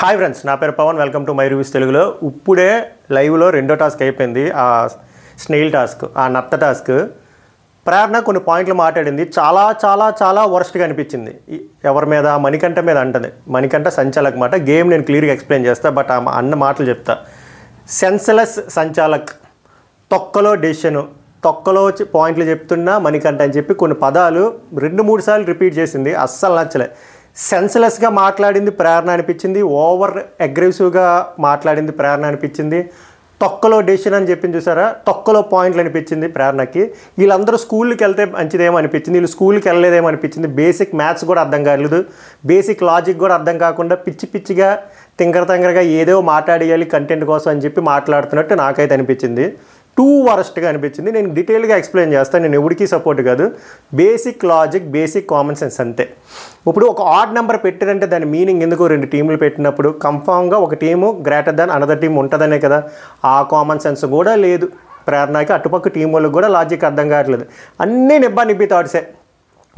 Hi friends, నా పేరు Pavan. Welcome to my reviews తెలుగులో. ఇప్పుడే లైవ్లో రెండో టాస్క్ అయిపోయింది. ఆ స్నేల్ టాస్క్, ఆ నత్త టాస్క్. ప్రేరణ కొన్ని పాయింట్లు మాట్లాడింది, చాలా చాలా చాలా వర్స్ట్గా అనిపించింది. ఎవరి మీద? మణికంఠ మీద అంటది. మణికంఠ సంచాలక్ మాట. గేమ్ నేను క్లియర్గా ఎక్స్ప్లెయిన్ చేస్తా, బట్ ఆ అన్న మాటలు చెప్తా. సెన్స్లెస్ సంచాలక్, తొక్కలో డెసిషను, తొక్కలో పాయింట్లు చెప్తున్నా మణికంఠ అని చెప్పి కొన్ని పదాలు 2-3 సార్లు రిపీట్ చేసింది. అస్సలు నచ్చలే. సెన్స్లెస్గా మాట్లాడింది ప్రేరణ అనిపించింది. ఓవర్ అగ్రెసివ్గా మాట్లాడింది ప్రేరణ అనిపించింది. తొక్కలో డెసిషన్ అని చెప్పింది చూసారా, తొక్కలో పాయింట్లు అనిపించింది ప్రేరణకి. వీళ్ళందరూ స్కూల్కి వెళ్తే మంచిదేమో అనిపించింది, వీళ్ళు స్కూల్కి వెళ్ళలేదేమో అనిపించింది. బేసిక్ మ్యాథ్స్ కూడా అర్థం కాలేదు, బేసిక్ లాజిక్ కూడా అర్థం కాకుండా పిచ్చి పిచ్చిగా తింగరగా ఏదో మాట్లాడేయాలి కంటెంట్ కోసం అని చెప్పి మాట్లాడుతున్నట్టు నాకైతే అనిపించింది. టూ వరస్ట్గా అనిపించింది. నేను డీటెయిల్గా ఎక్స్ప్లెయిన్ చేస్తాను. నేను ఎవరికి సపోర్ట్ కాదు. Basic logic, basic common sense అంతే. ఇప్పుడు ఒక ఆడ్ నెంబర్ పెట్టారంటే దాని మీనింగ్ ఎందుకు? 2 టీంలు పెట్టినప్పుడు కన్ఫామ్గా ఒక team greater than another team ఉంటుందనే కదా. ఆ కామన్ సెన్స్ కూడా లేదు ప్రేరణకి. అటుపక్క టీం వాళ్ళకి కూడా లాజిక్ అర్థం కావట్లేదు. అన్నీ నిబ్బి థాట్సే.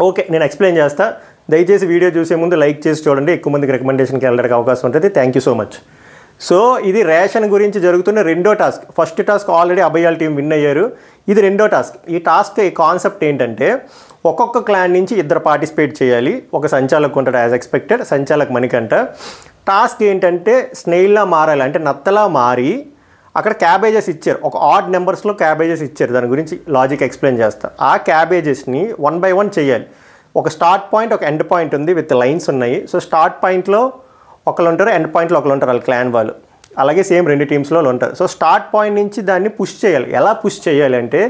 ఓకే, నేను ఎక్స్ప్లెయిన్ చేస్తా. దయచేసి వీడియో చూసే ముందు లైక్ చేసి చూడండి. ఎక్కువ మందికి రికమెండేషన్కి వెళ్ళడానికి అవకాశం ఉంటుంది. Thank you so much. So ఇది రేషన్ గురించి జరుగుతున్న రెండో టాస్క్. ఫస్ట్ టాస్క్ ఆల్రెడీ అభయాల టీం విన్ అయ్యారు. ఇది రెండో టాస్క్. ఈ టాస్క్ ఈ కాన్సెప్ట్ ఏంటంటే, ఒక్కొక్క క్లాన్ నుంచి 2 పార్టిసిపేట్ చేయాలి. ఒక సంచాలక్ ఉంటాడు యాజ్ ఎక్స్పెక్టెడ్, సంచాలక్ మణికంఠ. టాస్క్ ఏంటంటే స్నేయిల్లా మారాలి, అంటే నత్తలా మారి అక్కడ క్యాబేజెస్ ఇచ్చారు. ఒక ఆడ్ నెంబర్స్లో క్యాబేజెస్ ఇచ్చారు. దాని గురించి లాజిక్ ఎక్స్ప్లెయిన్ చేస్తా. ఆ క్యాబేజెస్ని 1 by 1 చేయాలి. ఒక స్టార్ట్ పాయింట్, ఒక ఎండ్ పాయింట్ ఉంది విత్ లైన్స్ ఉన్నాయి. సో స్టార్ట్ పాయింట్లో ఒకళ్ళు ఉంటారు, ఎండ్ పాయింట్లో ఒకళ్ళు ఉంటారు, వాళ్ళ క్లాన్ వాళ్ళు. అలాగే సేమ్ 2 టీమ్స్లో ఉంటారు. సో స్టార్ట్ పాయింట్ నుంచి దాన్ని పుష్ చేయాలి. ఎలా పుష్ చేయాలి అంటే,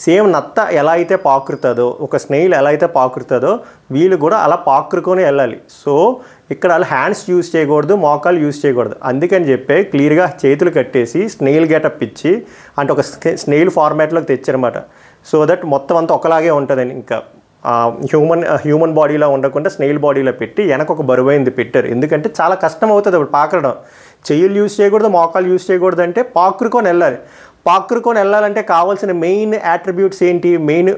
సేమ్ నత్త ఎలా అయితే పాకురుతుందో, ఒక స్నేయిల్ ఎలా అయితే పాకురుతుందో వీళ్ళు కూడా అలా పాకురుకొని వెళ్ళాలి. సో ఇక్కడ వాళ్ళు హ్యాండ్స్ యూజ్ చేయకూడదు, మోకాలు యూజ్ చేయకూడదు. అందుకని చెప్పి క్లియర్గా చేతులు కట్టేసి స్నేయిల్ గెటప్ ఇచ్చి, అంటే ఒక స్నేయిల్ ఫార్మాట్లోకి తెచ్చారన్నమాట. సో దట్ మొత్తం అంతా ఒకలాగే ఉంటుందని. ఇంకా హ్యూమన్ బాడీలో ఉండకుండా స్నేయిల్ బాడీలో పెట్టి వెనక ఒక బరువైంది పెట్టారు. ఎందుకంటే చాలా కష్టం అవుతుంది అప్పుడు పాకడం. చెయ్యిలు యూజ్ చేయకూడదు, మోకాలు యూజ్ చేయకూడదు. అంటే పాకురుకొని వెళ్ళాలి. పాకురుకొని వెళ్ళాలంటే కావాల్సిన మెయిన్ యాట్రిబ్యూట్స్ ఏంటి, మెయిన్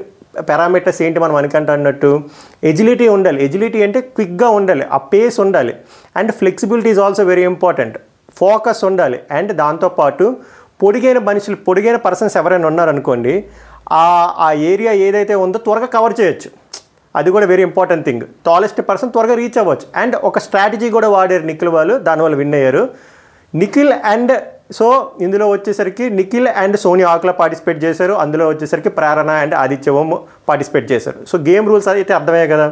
పారామీటర్స్ ఏంటి మనం అనుకుంటున్నట్టు? ఎజిలిటీ ఉండాలి. ఎజిలిటీ అంటే క్విక్గా ఉండాలి, ఆ పేస్ ఉండాలి. And flexibility is also very important. Focus ఉండాలి. అండ్ దాంతోపాటు పొడిగైన పర్సన్స్ ఎవరైనా ఉన్నారనుకోండి, ఆ ఏరియా ఏదైతే ఉందో త్వరగా కవర్ చేయొచ్చు. అది కూడా very important thing. Tallest person త్వరగా రీచ్ అవ్వచ్చు. అండ్ ఒక స్ట్రాటజీ కూడా వాడారు నిఖిల్ వాళ్ళు, దానివల్ల విన్ అయ్యారు. నిఖిల్ అండ్ సో ఇందులో వచ్చేసరికి నిఖిల్ అండ్ సోనియా ఆకులా పార్టిసిపేట్ చేశారు. అందులో వచ్చేసరికి ప్రేరణ అండ్ ఆదిత్య ఓం పార్టిసిపేట్ చేశారు. సో గేమ్ రూల్స్ అయితే అర్థమయ్యాయి కదా.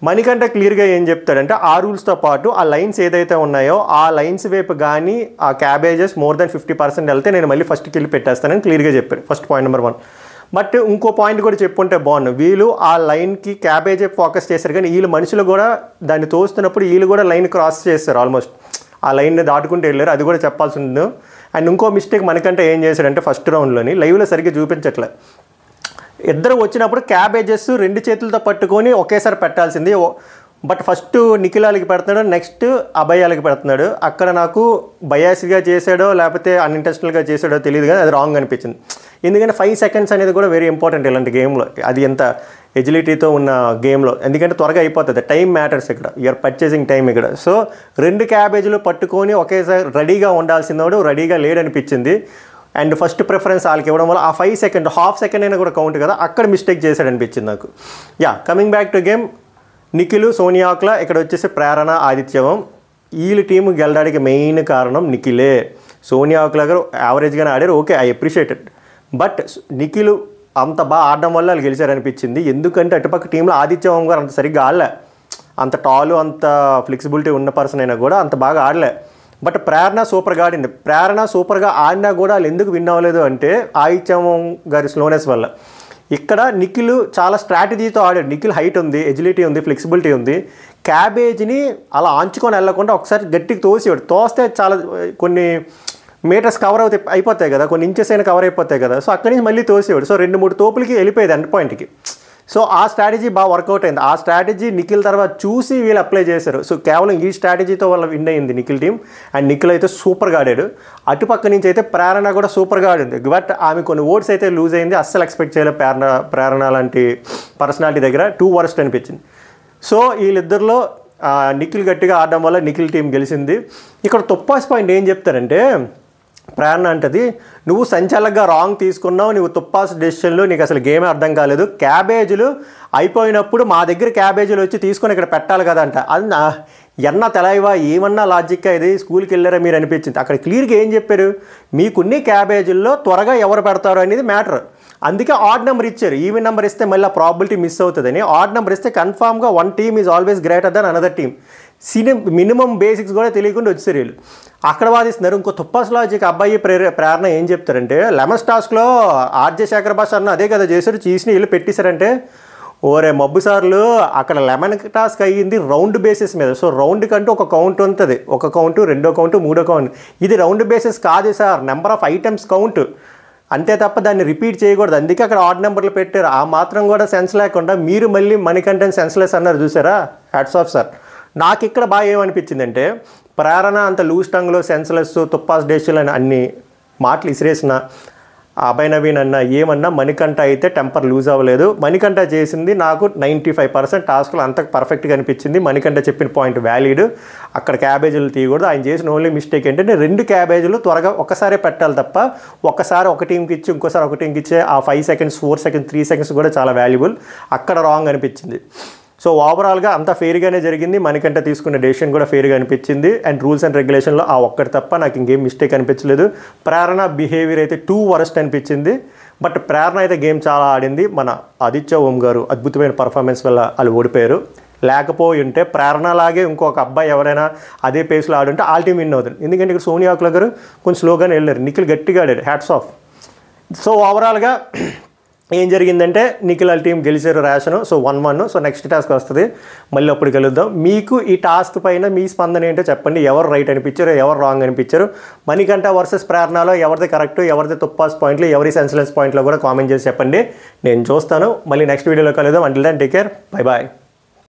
మణికంఠ క్లియర్గా ఏం చెప్తాడంటే, ఆ రూల్స్తో పాటు ఆ లైన్స్ ఏదైతే ఉన్నాయో ఆ లైన్స్ వైపు కానీ ఆ క్యాబేజెస్ మోర్ దెన్ 50% వెళ్తే నేను మళ్ళీ ఫస్ట్కి వెళ్ళి పెట్టేస్తానని క్లియర్గా చెప్పారు. First point number 1. బట్ ఇంకో పాయింట్ కూడా చెప్పుంటే బాగుండు. వీళ్ళు ఆ లైన్కి క్యాబేజే ఫోకస్ చేశారు, కానీ వీళ్ళు మనుషులు కూడా దాన్ని తోస్తున్నప్పుడు వీళ్ళు కూడా లైన్ క్రాస్ చేస్తారు. ఆల్మోస్ట్ ఆ లైన్ని దాటుకుంటూ వెళ్ళారు. అది కూడా చెప్పాల్సి ఉంది. అండ్ ఇంకో మిస్టేక్ మణికంఠ ఏం చేశాడంటే, ఫస్ట్ రౌండ్లోని లైవ్లో సరిగ్గా చూపించట్లే. ఇద్దరు వచ్చినప్పుడు క్యాబేజెస్ 2 చేతులతో పట్టుకొని ఒకేసారి పెట్టాల్సింది. బట్ ఫస్ట్ నిఖిలాలకి పెడుతున్నాడు, నెక్స్ట్ అభయాలకి పెడుతున్నాడు. అక్కడ నాకు బయాస్గా చేశాడో లేకపోతే అన్ఇంటెన్షనల్గా చేశాడో తెలియదు, కానీ అది రాంగ్ అనిపించింది. ఎందుకంటే 5 seconds అనేది కూడా వెరీ ఇంపార్టెంట్ ఇలాంటి గేమ్లో. అది ఎంత ఎజిలిటీతో ఉన్న గేమ్లో, ఎందుకంటే త్వరగా అయిపోతుంది. టైం మ్యాటర్స్ ఇక్కడ, యూఆర్ పర్చేసింగ్ టైం ఇక్కడ. సో 2 క్యాబేజీలు పట్టుకొని ఒకేసారి రెడీగా ఉండాల్సినవాడు రెడీగా లేడనిపించింది. అండ్ ఫస్ట్ ప్రిఫరెన్స్ వాళ్ళకి ఇవ్వడం వల్ల ఆ 5 seconds, ½ second అయినా కూడా కౌంట్ కదా, అక్కడ మిస్టేక్ చేశాడు అనిపించింది నాకు. Coming back to game, Nikhil, Sonia Akula, ఇక్కడ వచ్చేసి ప్రేరణ, ఆదిత్యవం. వీళ్ళ టీము గెలడానికి మెయిన్ కారణం నిఖిలే. సోనియా ఆకులా గారు యావరేజ్గానే ఆడారు, okay, I appreciated. But Nikhil అంత బాగా ఆడడం వల్ల వాళ్ళు గెలిచారనిపించింది. ఎందుకంటే అటుపక్క టీంలో ఆదిత్యవం గారు అంత సరిగ్గా ఆడలే. అంత టాలు, అంత ఫ్లెక్సిబిలిటీ ఉన్న పర్సన్ అయినా కూడా అంత బాగా ఆడలే. బట్ ప్రేరణ సూపర్గా ఆడింది. ప్రేరణ సూపర్గా ఆడినా కూడా వాళ్ళు ఎందుకు విన్ అవ్వలేదు అంటే ఆదిత్యం గారి స్లోనెస్ వల్ల. ఇక్కడ నిఖిల్ చాలా స్ట్రాటజీతో ఆడాడు. నిఖిల్ హైట్ ఉంది, ఎజిలిటీ ఉంది, ఫ్లెక్సిబిలిటీ ఉంది. క్యాబేజ్ని అలా ఆంచుకొని వెళ్ళకుండా ఒకసారి గట్టికి తోసేవాడు. తోస్తే చాలా కొన్ని మీటర్స్ కవర్ అయిపోతాయి కదా, కొన్ని ఇంచెస్ అయినా కవర్ అయిపోతాయి కదా. సో అక్కడి నుంచి మళ్ళీ తోసేవాడు. సో 2-3 తోపులకి వెళ్ళిపోయేది ఎండ్ పాయింట్కి. సో ఆ స్ట్రాటజీ బాగా వర్కౌట్ అయింది. ఆ స్ట్రాటజీ నిఖిల్ తర్వాత చూసి వీళ్ళు అప్లై చేశారు. సో కేవలం ఈ స్ట్రాటజీతో వాళ్ళ విన్ అయింది నిఖిల్ టీం. అండ్ నిఖిల్ అయితే సూపర్గా ఆడాడు. అటుపక్క నుంచి అయితే ప్రేరణ కూడా సూపర్గా ఆడింది. బట్ ఆమె కొన్ని ఓట్స్ అయితే లూజ్ అయింది. అస్సలు ఎక్స్పెక్ట్ చేయలేదు ప్రేరణ లాంటి పర్సనాలిటీ దగ్గర. 2 worst అనిపించింది. సో వీళ్ళిద్దరిలో నిఖిల్ గట్టిగా ఆడడం వల్ల నిఖిల్ టీం గెలిచింది. ఇక్కడ తుప్పాస్ పాయింట్ ఏం చెప్తారంటే ప్రేరణ అంటది, నువ్వు సంచలనంగా రాంగ్ తీసుకున్నావు, నువ్వు తుప్పాస్ డెసిషన్లు, నీకు అసలు గేమే అర్థం కాలేదు, క్యాబేజీలు అయిపోయినప్పుడు మా దగ్గర క్యాబేజీలు వచ్చి తీసుకొని ఇక్కడ పెట్టాలి కదంట. అది ఎన్న తెలవా, ఏమన్నా లాజిక్గా ఇది, స్కూల్కి వెళ్ళారా మీరు అనిపించింది. అక్కడ క్లియర్గా ఏం చెప్పారు, మీకున్ని క్యాబేజీల్లో త్వరగా ఎవరు పెడతారు అనేది మ్యాటర్. అందుకే ఆడ్ నెంబర్ ఇచ్చారు. ఈవెన్ నెంబర్ ఇస్తే మళ్ళీ ఆ ప్రాబిలిటీ మిస్ అవుతుందని ఆడ్ నెంబర్ ఇస్తే కన్ఫామ్గా one team is always greater than another team. Minimum basics కూడా తెలియకుండా వచ్చారు వీళ్ళు. అక్కడ వాదిస్తున్నారు. ఇంకో తుప్పాస్ లాజిక్ అబ్బాయి ప్రేరణ ఏం చెప్తారంటే, లెమన్స్ టాస్క్లో ఆర్జే శేఖర్ భాష అన్న అదే కదా చేశారు, చీస్ని వీళ్ళు పెట్టేశారంటే, ఓరే మబ్బు సార్లు అక్కడ లెమన్ టాస్క్ అయ్యింది రౌండ్ బేసిస్ మీద. సో రౌండ్ కంటూ ఒక కౌంట్ ఉంటుంది, ఒక కౌంటు, రెండో కౌంటు, మూడో కౌంట్. ఇది రౌండ్ బేసిస్ కాదు sir, number of items count అంతే తప్ప దాన్ని రిపీట్ చేయకూడదు. అందుకే అక్కడ ఆడ్ నెంబర్లు పెట్టారు. ఆ మాత్రం కూడా సెన్స్ లేకుండా మీరు మళ్ళీ మణికంఠన్ సెన్స్లెస్ అన్నారు చూసారా, హ్యాట్స్ ఆఫ్ సార్. నాకు ఇక్కడ బాగా ఏమనిపించిందంటే, ప్రేరణ అంత లూజ్ టంగ్లో సెన్స్లెస్, తుప్పాస్ డేషల్ అని అన్ని మాటలు ఇసిరేసిన అభయ్ నవీన్ అన్న ఏమన్నా మణికంఠ అయితే టెంపర్ లూజ్ అవ్వలేదు. మణికంఠ చేసింది నాకు 95% టాస్క్లు అంత పర్ఫెక్ట్గా అనిపించింది. మణికంఠ చెప్పిన పాయింట్ వ్యాలిడ్. అక్కడ క్యాబేజీలు తీయకూడదు. ఆయన చేసిన ఓన్లీ మిస్టేక్ ఏంటంటే 2 క్యాబేజీలు త్వరగా ఒకసారి పెట్టాలి తప్ప ఒకసారి ఒక టీంకి ఇచ్చి ఇంకోసారి ఒక టీంకి ఇచ్చే ఆ 5 సెకండ్స్, 4 సెకండ్స్, 3 సెకండ్స్ కూడా చాలా వాల్యుబుల్. అక్కడ రాంగ్ అనిపించింది. సో ఓవరాల్గా అంతా ఫెయిర్గానే జరిగింది. మణికంఠ తీసుకున్న డెసిషన్ కూడా ఫెయిర్గా అనిపించింది. అండ్ రూల్స్ అండ్ రెగ్యులేషన్లో ఆ ఒక్కటి తప్ప నాకు ఇంకేం మిస్టేక్ అనిపించలేదు. ప్రేరణ బిహేవియర్ అయితే టూ వరస్ట్ అనిపించింది. బట్ ప్రేరణ అయితే గేమ్ చాలా ఆడింది. మన ఆదిత్య ఓం గారు అద్భుతమైన పర్ఫార్మెన్స్ వల్ల వాళ్ళు ఓడిపోయారు. లేకపోయి ఉంటే ప్రేరణలాగే ఇంకొక అబ్బాయి ఎవరైనా అదే పేస్లో ఆడుంటే ఆల్ టీమ్ విన్ అవుతుంది. ఎందుకంటే ఇక్కడ సోనియా అకుల గారు కొంచెం స్లోగానే వెళ్ళారు, నిఖిల్ గట్టిగా ఆడారు, హ్యాట్స్ ఆఫ్. సో ఓవరాల్గా ఏం జరిగిందంటే నిఖిల్ వాళ్ళ టీం గెలిచారు ration. So 1-1. So next task వస్తుంది, మళ్ళీ అప్పుడు కలుద్దాం. మీకు ఈ టాస్క్ పైన మీ స్పందన ఏంటో చెప్పండి. ఎవరు రైట్ అనిపించారు, ఎవరు రాంగ్ అనిపించారు, మణికంఠ వర్సెస్ ప్రేరణలో ఎవరిది కరెక్ట్, ఎవరిది తుప్పాస్ పాయింట్లు, ఎవరి సెన్స్లెస్ పాయింట్లో కూడా కామెంట్ చేసి చెప్పండి. నేను చూస్తాను. మళ్ళీ నెక్స్ట్ వీడియోలో కలుద్దాం. Until then take care, bye bye.